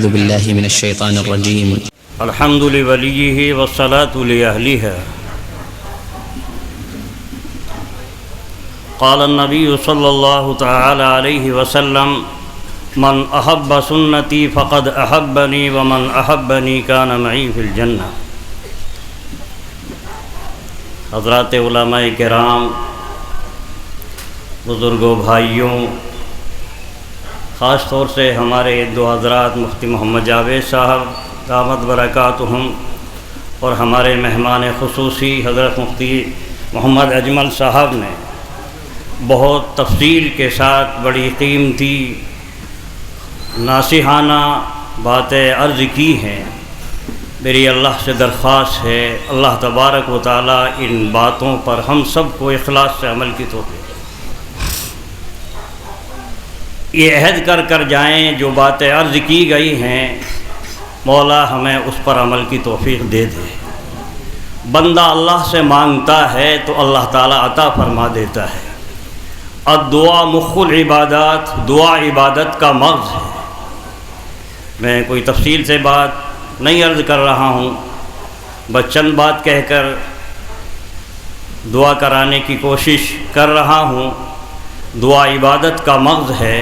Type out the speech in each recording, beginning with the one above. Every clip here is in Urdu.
أعوذ بالله من الشيطان الرجيم. الحمد لوليه والصلاة لأهلها. قال النبي صلى الله تعالى عليه وسلم: من أحب سنتي فقد أحبني ومن أحبني كان معي في الجنة. حضرات علماء کرام، بزرگوں، بھائیوں، خاص طور سے ہمارے دو حضرات مفتی محمد جاوید صاحب دامت برکاتہم اور ہمارے مہمان خصوصی حضرت مفتی محمد اجمل صاحب نے بہت تفصیل کے ساتھ بڑی قیمتی ناصحانہ باتیں عرض کی ہیں. میری اللہ سے درخواست ہے اللہ تبارک و تعالی ان باتوں پر ہم سب کو اخلاص سے عمل کی توفیق، یہ عہد کر جائیں جو باتیں عرض کی گئی ہیں مولا ہمیں اس پر عمل کی توفیق دے دے. بندہ اللہ سے مانگتا ہے تو اللہ تعالیٰ عطا فرما دیتا ہے. الدعا مخ العبادات، دعا عبادت کا مغز ہے. میں کوئی تفصیل سے بات نہیں عرض کر رہا ہوں، بس چند بات کہہ کر دعا کرانے کی کوشش کر رہا ہوں. دعا عبادت کا مغز ہے،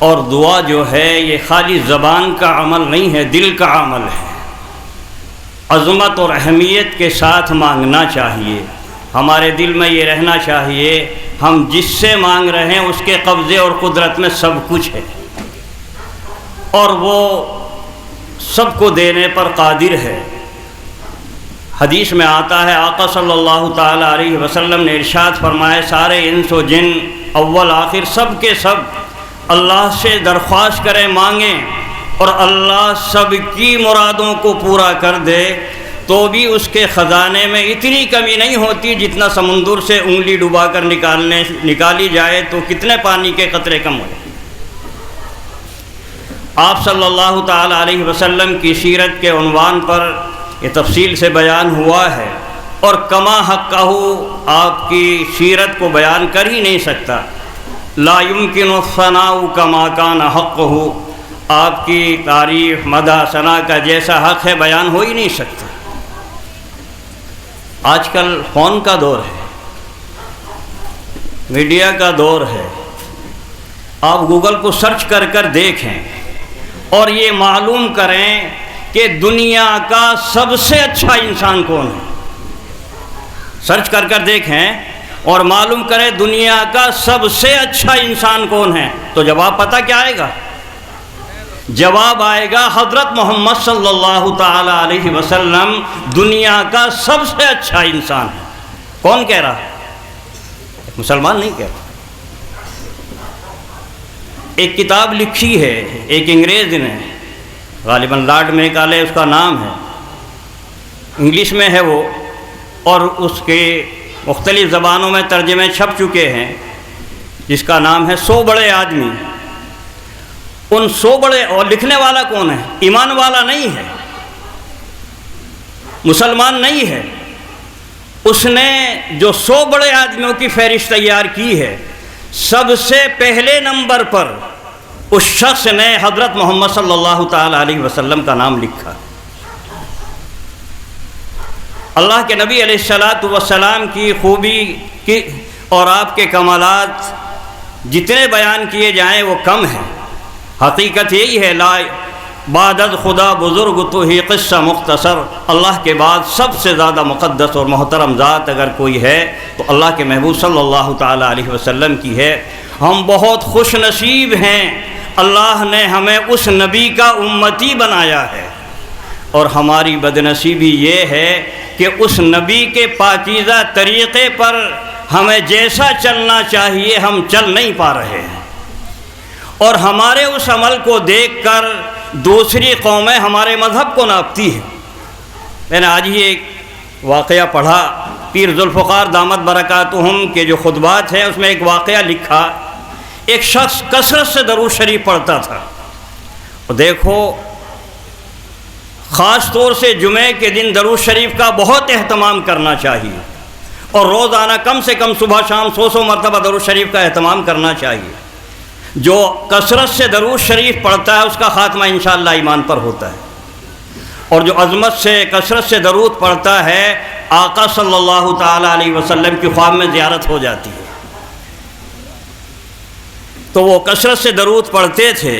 اور دعا جو ہے یہ خالی زبان کا عمل نہیں ہے، دل کا عمل ہے. عظمت اور اہمیت کے ساتھ مانگنا چاہیے. ہمارے دل میں یہ رہنا چاہیے ہم جس سے مانگ رہے ہیں اس کے قبضے اور قدرت میں سب کچھ ہے، اور وہ سب کو دینے پر قادر ہے. حدیث میں آتا ہے آقا صلی اللہ تعالی علیہ وسلم نے ارشاد فرمایا سارے انس و جن اول آخر سب کے سب اللہ سے درخواست کریں، مانگیں، اور اللہ سب کی مرادوں کو پورا کر دے تو بھی اس کے خزانے میں اتنی کمی نہیں ہوتی جتنا سمندر سے انگلی ڈبا کر نکالی جائے تو کتنے پانی کے قطرے کم ہو جائیں. آپ صلی اللہ تعالی علیہ وسلم کی سیرت کے عنوان پر یہ تفصیل سے بیان ہوا ہے، اور کما حقہ آپ کی سیرت کو بیان کر ہی نہیں سکتا. لا يمكن الثناء كما كان حقہ، آپ کی تعریف مدح ثنا کا جیسا حق ہے بیان ہو ہی نہیں سکتا. آج کل فون کا دور ہے، میڈیا کا دور ہے. آپ گوگل کو سرچ کر دیکھیں اور یہ معلوم کریں کہ دنیا کا سب سے اچھا انسان کون ہے. سرچ کر دیکھیں اور معلوم کریں دنیا کا سب سے اچھا انسان کون ہے، تو جواب پتہ کیا آئے گا؟ جواب آئے گا حضرت محمد صلی اللہ تعالی علیہ وسلم دنیا کا سب سے اچھا انسان ہے. کون کہہ رہا ہے؟ مسلمان نہیں کہہ رہا. ایک کتاب لکھی ہے ایک انگریز نے، غالباً لارڈ میکالے اس کا نام ہے، انگلش میں ہے وہ، اور اس کے مختلف زبانوں میں ترجمے چھپ چکے ہیں، جس کا نام ہے 100 بڑے آدمی. ان 100 بڑے، اور لکھنے والا کون ہے؟ ایمان والا نہیں ہے، مسلمان نہیں ہے. اس نے جو 100 بڑے آدمیوں کی فہرست تیار کی ہے، سب سے پہلے نمبر پر اس شخص نے حضرت محمد صلی اللہ تعالی علیہ وسلم کا نام لکھا. اللہ کے نبی علیہ السلام کی خوبی کی اور آپ کے کمالات جتنے بیان کیے جائیں وہ کم ہیں. حقیقت یہی ہے لا بعد خدا بزرگ تو ہی قصہ مختصر، اللہ کے بعد سب سے زیادہ مقدس اور محترم ذات اگر کوئی ہے تو اللہ کے محبوب صلی اللہ تعالی علیہ وسلم کی ہے. ہم بہت خوش نصیب ہیں، اللہ نے ہمیں اس نبی کا امتی بنایا ہے. اور ہماری بدنصیبی یہ ہے کہ اس نبی کے پاکیزہ طریقے پر ہمیں جیسا چلنا چاہیے ہم چل نہیں پا رہے ہیں، اور ہمارے اس عمل کو دیکھ کر دوسری قومیں ہمارے مذہب کو ناپتی ہیں. میں نے آج ہی ایک واقعہ پڑھا، پیر ذوالفقار دامت برکاتہم کے جو خطبات ہیں اس میں ایک واقعہ لکھا. ایک شخص کثرت سے درود شریف پڑھتا تھا، اور دیکھو خاص طور سے جمعے کے دن درود شریف کا بہت اہتمام کرنا چاہیے، اور روزانہ کم سے کم صبح شام 100 مرتبہ درود شریف کا اہتمام کرنا چاہیے. جو کثرت سے درود شریف پڑھتا ہے اس کا خاتمہ انشاءاللہ ایمان پر ہوتا ہے، اور جو عظمت سے کثرت سے درود پڑھتا ہے آقا صلی اللہ تعالیٰ علیہ وسلم کی خواب میں زیارت ہو جاتی ہے۔ تو وہ کثرت سے درود پڑھتے تھے۔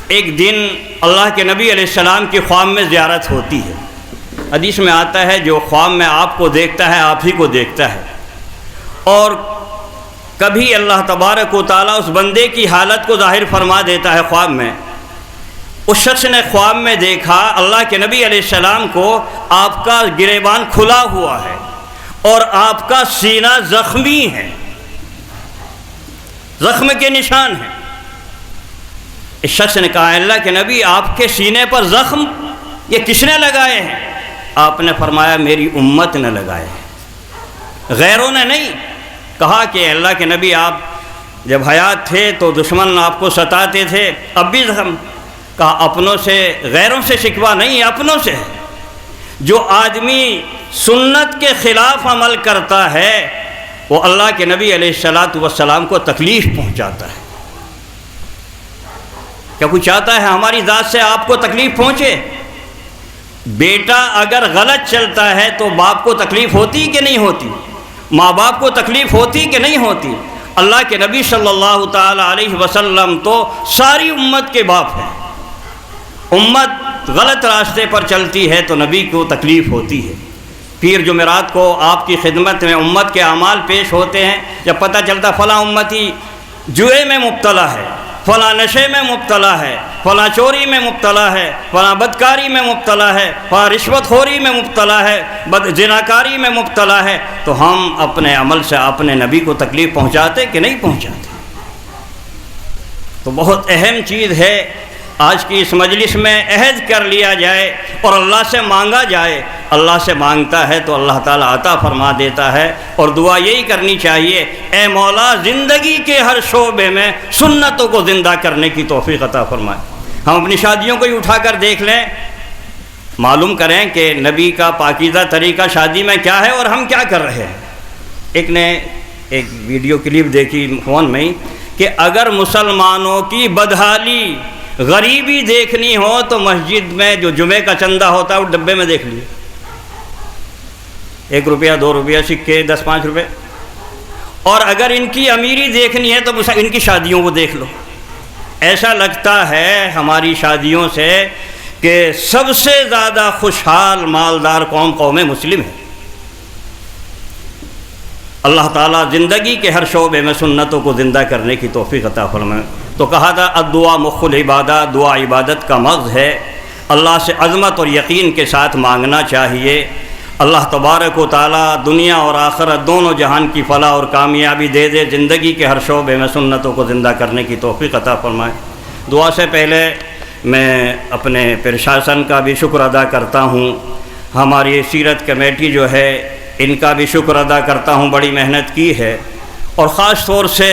ایک دن اللہ کے نبی علیہ السلام کی خواب میں زیارت ہوتی ہے۔ حدیث میں آتا ہے جو خواب میں آپ کو دیکھتا ہے آپ ہی کو دیکھتا ہے، اور کبھی اللہ تبارک و تعالیٰ اس بندے کی حالت کو ظاہر فرما دیتا ہے خواب میں۔ اس شخص نے خواب میں دیکھا اللہ کے نبی علیہ السلام کو، آپ کا گریبان کھلا ہوا ہے اور آپ کا سینہ زخمی ہے، زخم کے نشان ہیں۔ اس شخص نے کہا اللہ کے نبی آپ کے سینے پر زخم یہ کس نے لگائے ہیں؟ آپ نے فرمایا میری امت نے لگائے ہیں، غیروں نے نہیں۔ کہا کہ اللہ کے نبی آپ جب حیات تھے تو دشمن آپ کو ستاتے تھے، اب بھی زخم؟ کہا اپنوں سے، غیروں سے شکوہ نہیں، اپنوں سے ہے۔ جو آدمی سنت کے خلاف عمل کرتا ہے وہ اللہ کے نبی علیہ السلام کو تکلیف پہنچاتا ہے۔ کیا کوئی چاہتا ہے ہماری ذات سے آپ کو تکلیف پہنچے؟ بیٹا اگر غلط چلتا ہے تو باپ کو تکلیف ہوتی کہ نہیں ہوتی؟ ماں باپ کو تکلیف ہوتی کہ نہیں ہوتی؟ اللہ کے نبی صلی اللہ تعالیٰ علیہ وسلم تو ساری امت کے باپ ہیں۔ امت غلط راستے پر چلتی ہے تو نبی کو تکلیف ہوتی ہے۔ پیر جمعرات کو آپ کی خدمت میں امت کے اعمال پیش ہوتے ہیں، جب پتہ چلتا فلاں امتی جوئے میں مبتلا ہے، فلاں نشے میں مبتلا ہے، فلاں چوری میں مبتلا ہے، فلاں بدکاری میں مبتلا ہے، فلاں رشوت خوری میں مبتلا ہے، زناکاری میں مبتلا ہے، تو ہم اپنے عمل سے اپنے نبی کو تکلیف پہنچاتے کہ نہیں پہنچاتے؟ تو بہت اہم چیز ہے آج کی اس مجلس میں عہد کر لیا جائے اور اللہ سے مانگا جائے۔ اللہ سے مانگتا ہے تو اللہ تعالیٰ عطا فرما دیتا ہے، اور دعا یہی کرنی چاہیے اے مولا زندگی کے ہر شعبے میں سنتوں کو زندہ کرنے کی توفیق عطا فرمائے۔ ہم اپنی شادیوں کو ہی اٹھا کر دیکھ لیں، معلوم کریں کہ نبی کا پاکیزہ طریقہ شادی میں کیا ہے اور ہم کیا کر رہے ہیں۔ ایک نے ایک ویڈیو کلپ دیکھی فون میں کہ اگر مسلمانوں کی بدحالی غریبی دیکھنی ہو تو مسجد میں جو جمعے کا چندہ ہوتا ہے وہ ڈبے میں دیکھ لیے، 1 روپیہ 2 روپیہ سکے 10-5 روپے، اور اگر ان کی امیری دیکھنی ہے تو ان کی شادیوں کو دیکھ لو۔ ایسا لگتا ہے ہماری شادیوں سے کہ سب سے زیادہ خوشحال مالدار قوم مسلم ہے۔ اللہ تعالیٰ زندگی کے ہر شعبے میں سنتوں کو زندہ کرنے کی توفیق عطا فرمائے۔ تو کہا تھا الدعا مخ العبادہ، دعا عبادت کا مغز ہے۔ اللہ سے عظمت اور یقین کے ساتھ مانگنا چاہیے۔ اللہ تبارک و تعالیٰ دنیا اور آخرت دونوں جہان کی فلاح اور کامیابی دے دے، زندگی کے ہر شعبے میں سنتوں کو زندہ کرنے کی توفیق عطا فرمائے۔ دعا سے پہلے میں اپنے پرشاسن کا بھی شکر ادا کرتا ہوں، ہماری سیرت کمیٹی جو ہے ان کا بھی شکر ادا کرتا ہوں، بڑی محنت کی ہے، اور خاص طور سے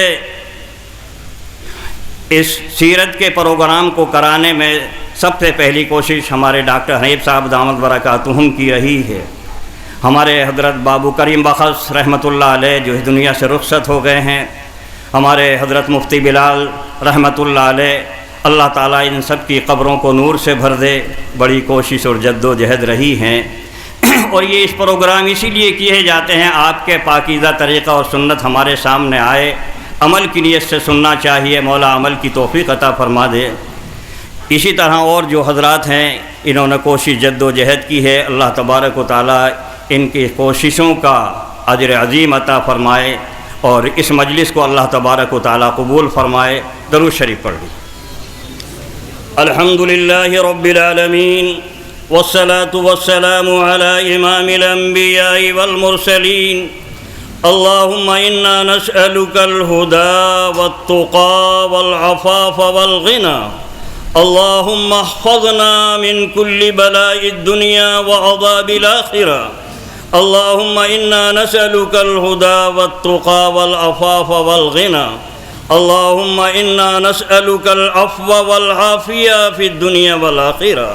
اس سیرت کے پروگرام کو کرانے میں سب سے پہلی کوشش ہمارے ڈاکٹر حنیف صاحب دامت برکاتہم کی رہی ہے۔ ہمارے حضرت بابو کریم بخش رحمۃ اللہ علیہ جو اس دنیا سے رخصت ہو گئے ہیں، ہمارے حضرت مفتی بلال رحمۃ اللہ علیہ، اللہ تعالیٰ ان سب کی قبروں کو نور سے بھر دے، بڑی کوشش اور جد و جہد رہی ہیں۔ اور یہ اس پروگرام اسی لیے کیے جاتے ہیں آپ کے پاکیزہ طریقہ اور سنت ہمارے سامنے آئے، عمل کی نیت سے سننا چاہیے، مولا عمل کی توفیق عطا فرما دے۔ اسی طرح اور جو حضرات ہیں انہوں نے کوشش جد و جہد کی ہے، اللہ تبارک و تعالیٰ ان کی کوششوں کا اجر عظیم عطا فرمائے، اور اس مجلس کو اللہ تبارک و تعالیٰ قبول فرمائے۔ درود شریف پڑھ لی۔ الحمدللہ رب العالمین والصلاة والسلام على امام الانبیاء والمرسلین اللهم إنا نسألك الهدى والتقى والعفاف والغنى اللهم احفظنا من كل بلاء الدنيا وعذاب الآخرة اللهم إنا نسألك الهدى والتقى والعفاف والغنى اللهم إنا نسألك العفو والعافية في الدنيا والآخرة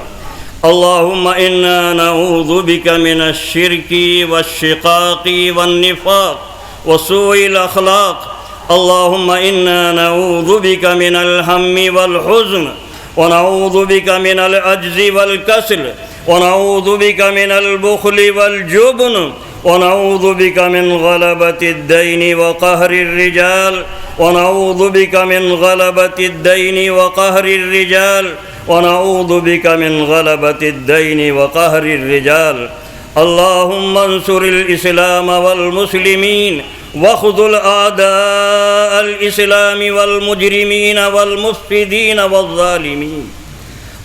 اللهم إنا نعوذ بك من الشرك والشقاق والنفاق وسوء الأخلاق اللهم إنا نعوذ بك من الهم والحزن، ونعوذ بك من العجز والكسل، ونعوذ بك من البخل والجبن، ونعوذ بك من غلبة الدين وقهر الرجال، ونعوذ بك من غلبة الدين وقهر الرجال، ونعوذ بك من غلبة الدين وقهر الرجال. اللهم انصر الإسلام والمسلمين، واخذل أعداء الإسلام والمجرمين والمفسدين والظالمين.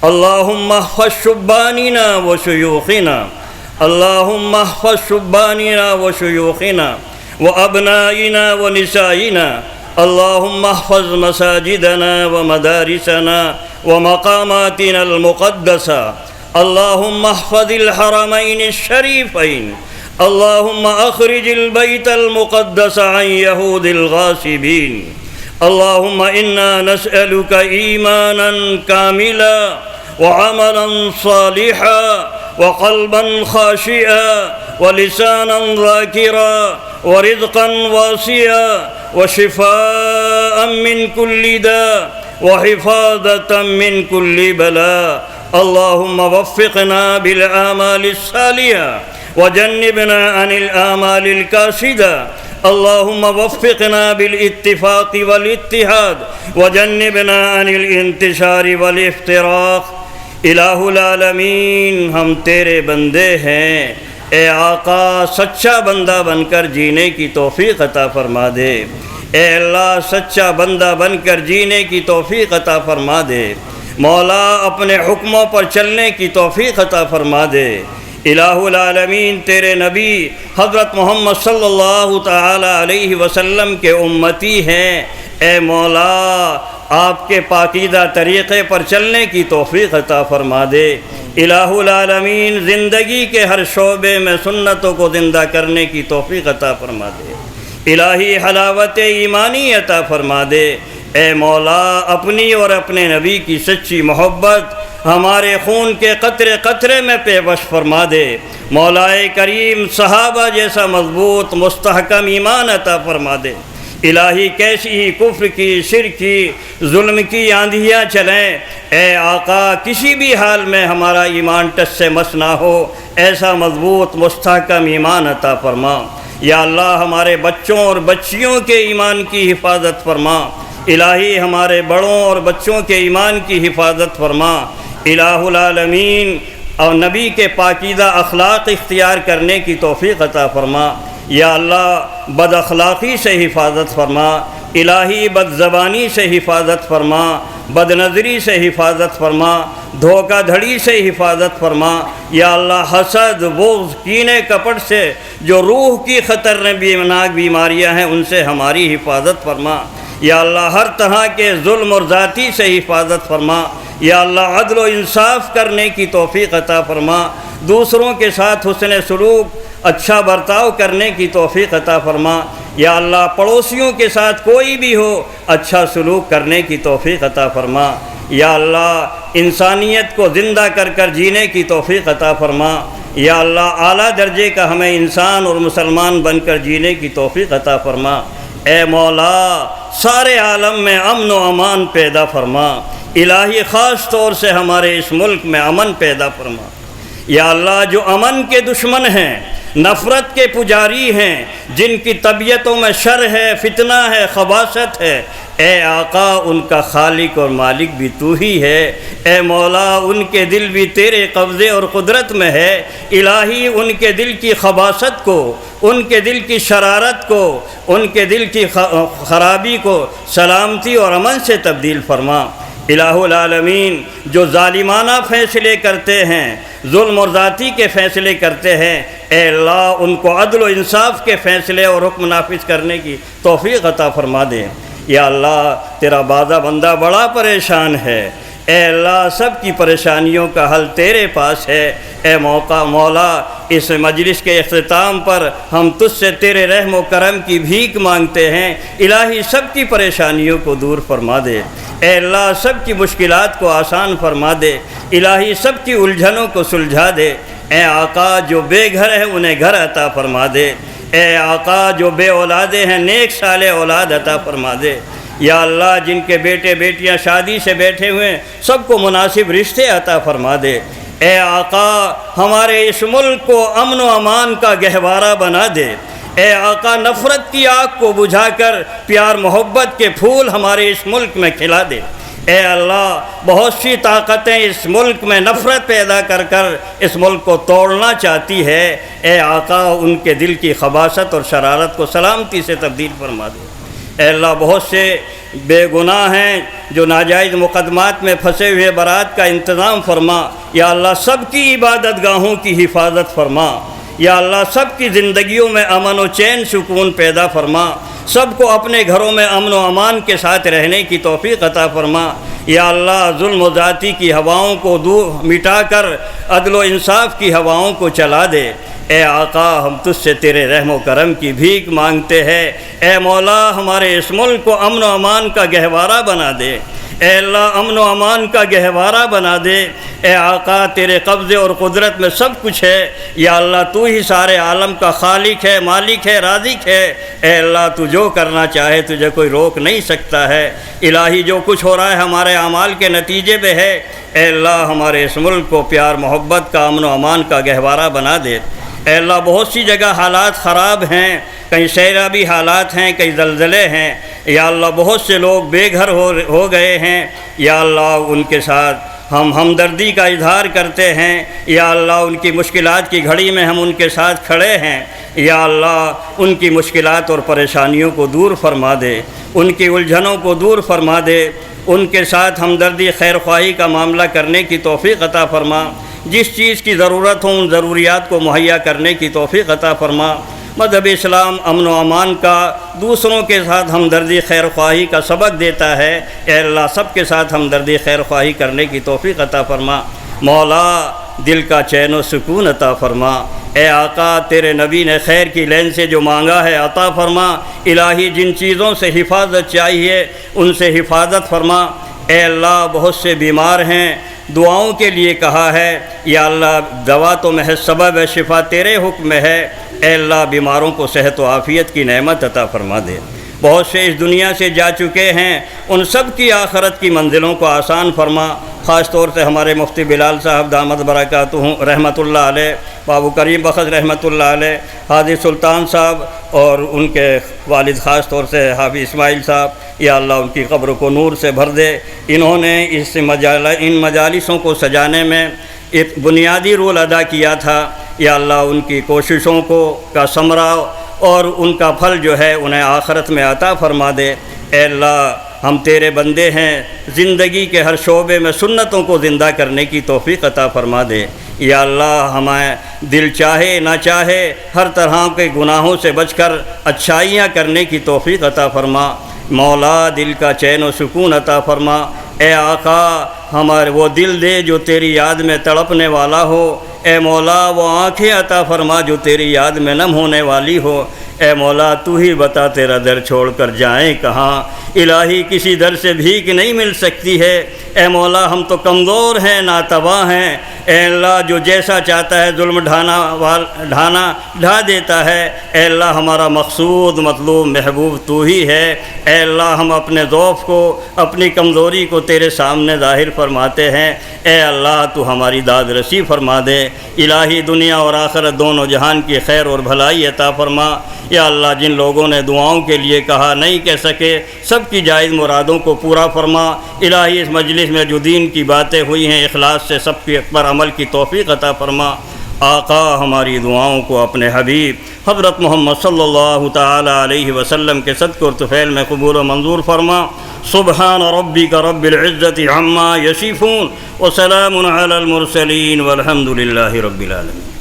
اللهم احفظ شباننا وشيوخنا، اللهم احفظ شباننا وشيوخنا وأبنائنا ونسائنا. اللهم احفظ مساجدنا ومدارسنا ومقاماتنا المقدسة. اللهم احفظ الحرمين الشريفين. اللهم أخرج البيت المقدس عن يهود الغاصبين. اللهم إنا نسألك إيمانا كاملا وعملا صالحا وقلبا خاشعا ولسانا ذاكرا ورزقا واسعا وشفاء من كل داء وحفاظة من كل بلاء. اللهم وفقنا بالأعمال الصالحة وجنبنا عن الآمال الكاسدة. اللهم وفقنا بالاتفاق والاتحاد وجنبنا عن الانتشار والافتراق. الہ العالمین، ہم تیرے بندے ہیں، اے آقا سچا بندہ بن کر جینے کی توفیق عطا فرما دے. اے اللہ سچا بندہ بن کر جینے کی توفیق عطا فرما دے. مولا اپنے حکموں پر چلنے کی توفیق عطا فرما دے. الہ العالمین، تیرے نبی حضرت محمد صلی اللہ تعالی علیہ وسلم کے امتی ہیں. اے مولا آپ کے پاکیزہ طریقے پر چلنے کی توفیق عطا فرما دے. الہ العالمین، زندگی کے ہر شعبے میں سنتوں کو زندہ کرنے کی توفیق عطا فرما دے. الہی حلاوت ایمانی عطا فرما دے. اے مولا اپنی اور اپنے نبی کی سچی محبت ہمارے خون کے قطرے قطرے میں پیوش فرما دے. مولا کریم صحابہ جیسا مضبوط مستحکم ایمان عطا فرما دے. الہی کیسی ہی کفر کی، شرک کی، ظلم کی آندھیاں چلیں، اے آقا کسی بھی حال میں ہمارا ایمان ٹس سے مس نہ ہو، ایسا مضبوط مستحکم ایمان عطا فرما. یا اللہ ہمارے بچوں اور بچیوں کے ایمان کی حفاظت فرما. الہی ہمارے بڑوں اور بچوں کے ایمان کی حفاظت فرما. الہ العالمین، اور نبی کے پاکیزہ اخلاق اختیار کرنے کی توفیق عطا فرما. یا اللہ بد اخلاقی سے حفاظت فرما. الہی بد زبانی سے حفاظت فرما، بد نظری سے حفاظت فرما، دھوکہ دھڑی سے حفاظت فرما. یا اللہ حسد، بغض، کینے کپٹ سے جو روح کی خطرناک بیماریاں ہیں ان سے ہماری حفاظت فرما. یا اللہ ہر طرح کے ظلم اور ذاتی سے حفاظت فرما. یا اللہ عدل و انصاف کرنے کی توفیق عطا فرما. دوسروں کے ساتھ حسن سلوک، اچھا برتاؤ کرنے کی توفیق عطا فرما. یا اللہ پڑوسیوں کے ساتھ کوئی بھی ہو اچھا سلوک کرنے کی توفیق عطا فرما. یا اللہ انسانیت کو زندہ کر کر جینے کی توفیق عطا فرما. یا اللہ اعلیٰ درجے کا ہمیں انسان اور مسلمان بن کر جینے کی توفیق عطا فرما. اے مولا سارے عالم میں امن و امان پیدا فرما. الہی خاص طور سے ہمارے اس ملک میں امن پیدا فرما. یا اللہ جو امن کے دشمن ہیں، نفرت کے پجاری ہیں، جن کی طبیعتوں میں شر ہے، فتنہ ہے، خباثت ہے، اے آقا ان کا خالق اور مالک بھی تو ہی ہے. اے مولا ان کے دل بھی تیرے قبضے اور قدرت میں ہے. الہی ان کے دل کی خباثت کو، ان کے دل کی شرارت کو، ان کے دل کی خرابی کو سلامتی اور امن سے تبدیل فرما. الہ العالمین جو ظالمانہ فیصلے کرتے ہیں، ظلم اور ذاتی کے فیصلے کرتے ہیں، اے اللہ ان کو عدل و انصاف کے فیصلے اور حکم نافذ کرنے کی توفیق عطا فرما دے. یا اللہ تیرا بازا بندہ بڑا پریشان ہے. اے اللہ سب کی پریشانیوں کا حل تیرے پاس ہے. اے مولا اس مجلس کے اختتام پر ہم تجھ سے تیرے رحم و کرم کی بھیک مانگتے ہیں. الہی سب کی پریشانیوں کو دور فرما دے. اے اللہ سب کی مشکلات کو آسان فرما دے. الہی سب کی الجھنوں کو سلجھا دے. اے آقا جو بے گھر ہے انہیں گھر عطا فرما دے. اے آقا جو بے اولادے ہیں نیک صالح اولاد عطا فرما دے۔ یا اللہ جن کے بیٹے بیٹیاں شادی سے بیٹھے ہوئے ہیں سب کو مناسب رشتے عطا فرما دے۔ اے آقا ہمارے اس ملک کو امن و امان کا گہوارہ بنا دے۔ اے آقا نفرت کی آگ کو بجھا کر پیار محبت کے پھول ہمارے اس ملک میں کھلا دے۔ اے اللہ بہت سی طاقتیں اس ملک میں نفرت پیدا کر کر اس ملک کو توڑنا چاہتی ہے، اے آقا ان کے دل کی خباثت اور شرارت کو سلامتی سے تبدیل فرما دے۔ اے اللہ بہت سے بے گناہ ہیں جو ناجائز مقدمات میں پھنسے ہوئے برات کا انتظام فرما۔ یا اللہ سب کی عبادت گاہوں کی حفاظت فرما۔ یا اللہ سب کی زندگیوں میں امن و چین سکون پیدا فرما۔ سب کو اپنے گھروں میں امن و امان کے ساتھ رہنے کی توفیق عطا فرما۔ یا اللہ ظلم و ذاتی کی ہواؤں کو دور مٹا کر عدل و انصاف کی ہواؤں کو چلا دے۔ اے آقا ہم تجھ سے تیرے رحم و کرم کی بھیک مانگتے ہیں، اے مولا ہمارے اس ملک کو امن و امان کا گہوارہ بنا دے۔ اے اللہ امن و امان کا گہوارہ بنا دے۔ اے آقا تیرے قبضے اور قدرت میں سب کچھ ہے۔ یا اللہ تو ہی سارے عالم کا خالق ہے، مالک ہے، رازق ہے۔ اے اللہ تو جو کرنا چاہے تجھے کوئی روک نہیں سکتا ہے۔ الہی جو کچھ ہو رہا ہے ہمارے اعمال کے نتیجے میں ہے۔ اے اللہ ہمارے اس ملک کو پیار محبت کا امن و امان کا گہوارہ بنا دے۔ اے اللہ بہت سی جگہ حالات خراب ہیں، کہیں سیلابی حالات ہیں، کہیں زلزلے ہیں۔ یا اللہ بہت سے لوگ بے گھر ہو گئے ہیں۔ یا اللہ ان کے ساتھ ہم ہمدردی کا اظہار کرتے ہیں۔ یا اللہ ان کی مشکلات کی گھڑی میں ہم ان کے ساتھ کھڑے ہیں۔ یا اللہ ان کی مشکلات اور پریشانیوں کو دور فرما دے، ان کی الجھنوں کو دور فرما دے، ان کے ساتھ ہمدردی خیر خواہی کا معاملہ کرنے کی توفیق عطا فرما۔ جس چیز کی ضرورت ہو ان ضروریات کو مہیا کرنے کی توفیق عطا فرما۔ مذہب اسلام امن و امان کا، دوسروں کے ساتھ ہمدردی خیر خواہی کا سبق دیتا ہے۔ اے اللہ سب کے ساتھ ہمدردی خیر خواہی کرنے کی توفیق عطا فرما۔ مولا دل کا چین و سکون عطا فرما۔ اے آقا تیرے نبی نے خیر کی لین سے جو مانگا ہے عطا فرما۔ الہی جن چیزوں سے حفاظت چاہیے ان سے حفاظت فرما۔ اے اللہ بہت سے بیمار ہیں، دعاؤں کے لیے کہا ہے۔ یا اللہ دوا تو محض سبب ہے، شفا تیرے حکم میں ہے۔ اے اللہ بیماروں کو صحت و عافیت کی نعمت عطا فرما دے۔ بہت سے اس دنیا سے جا چکے ہیں، ان سب کی آخرت کی منزلوں کو آسان فرما۔ خاص طور سے ہمارے مفتی بلال صاحب دامت برکاتہ رحمۃ اللہ علیہ، بابو کریم بخش رحمۃ اللہ علیہ، حاجی سلطان صاحب اور ان کے والد خاص طور سے حافظ اسماعیل صاحب، یا اللہ ان کی قبر کو نور سے بھر دے۔ انہوں نے ان مجالسوں کو سجانے میں ایک بنیادی رول ادا کیا تھا۔ یا اللہ ان کی کوششوں کا ثمرہ اور ان کا پھل جو ہے انہیں آخرت میں عطا فرما دے۔ اے اللہ ہم تیرے بندے ہیں، زندگی کے ہر شعبے میں سنتوں کو زندہ کرنے کی توفیق عطا فرما دے۔ یا اللہ ہمیں دل چاہے نہ چاہے ہر طرح کے گناہوں سے بچ کر اچھائیاں کرنے کی توفیق عطا فرما۔ مولا دل کا چین و سکون عطا فرما۔ اے آقا ہمارے وہ دل دے جو تیری یاد میں تڑپنے والا ہو۔ اے مولا وہ آنکھیں عطا فرما جو تیری یاد میں نم ہونے والی ہو۔ اے مولا تو ہی بتا تیرا در چھوڑ کر جائیں کہاں، الہی کسی در سے بھیک نہیں مل سکتی ہے۔ اے مولا ہم تو کمزور ہیں، ناتواں ہیں۔ اے اللہ جو جیسا چاہتا ہے ظلم ڈھا دیتا ہے۔ اے اللہ ہمارا مقصود مطلوب محبوب تو ہی ہے۔ اے اللہ ہم اپنے ضعف کو، اپنی کمزوری کو تیرے سامنے ظاہر فرماتے ہیں۔ اے اللہ تو ہماری داد رسی فرما دے۔ الہی دنیا اور آخرت دونوں جہان کی خیر اور بھلائی عطا فرما۔ یا اللہ جن لوگوں نے دعاؤں کے لیے کہا نہیں کہہ سکے سب کی جائز مرادوں کو پورا فرما۔ الہی اس مجلس میں جو دین کی باتیں ہوئی ہیں اخلاص سے سب کے پر عمل کی توفیق عطا فرما۔ آقا ہماری دعاؤں کو اپنے حبیب حضرت محمد صلی اللہ تعالی علیہ وسلم کے صدقے اور طفیل میں قبول و منظور فرما۔ سبحان ربک رب العزت عما یصفون وسلام علی المرسلین والحمد للہ رب العالمین۔